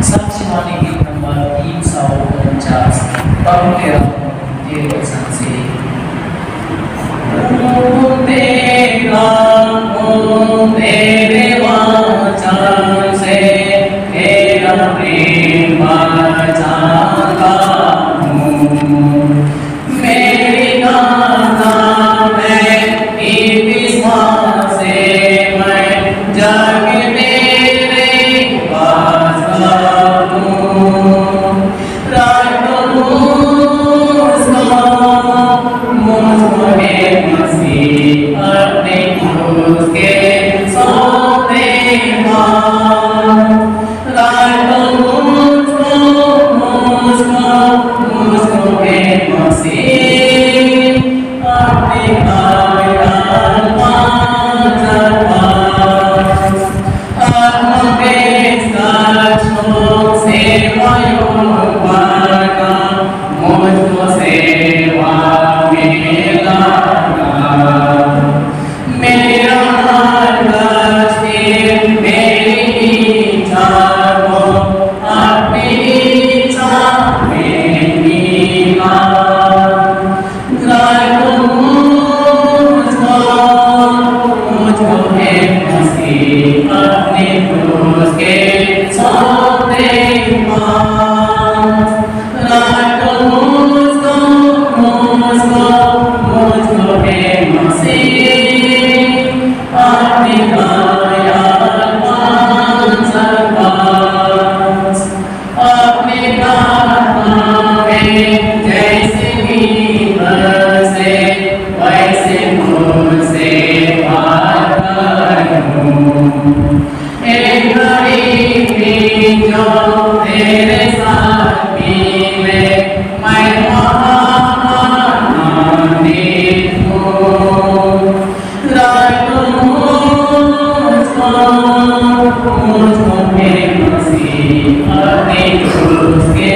Saksiwani git nomor 349 tahun 2011 तेरे वाचन से तेरा प्रेम जागा हूँ मेरी गाथा मैं विश्वास से मैं जग तेरे पास हूँ रातों मुझको है मसीह अपने क्रूस के सौदे मुझको है मसीह अपने मुझको सेवा मेरा मेरी इच्छा को अपनी इच्छा में मिला मुझको है मसीह अपने क्रूस के सौदे मुझको है मसीह अपनी जैसे भी बरसे वैसे मुझसे बात करूं एक घड़ी भी जो तेरे साथ मिले मैं आनंदित हूँ मुझको मेरे मसीह अपने क्रूस के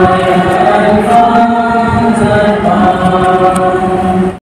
Amen.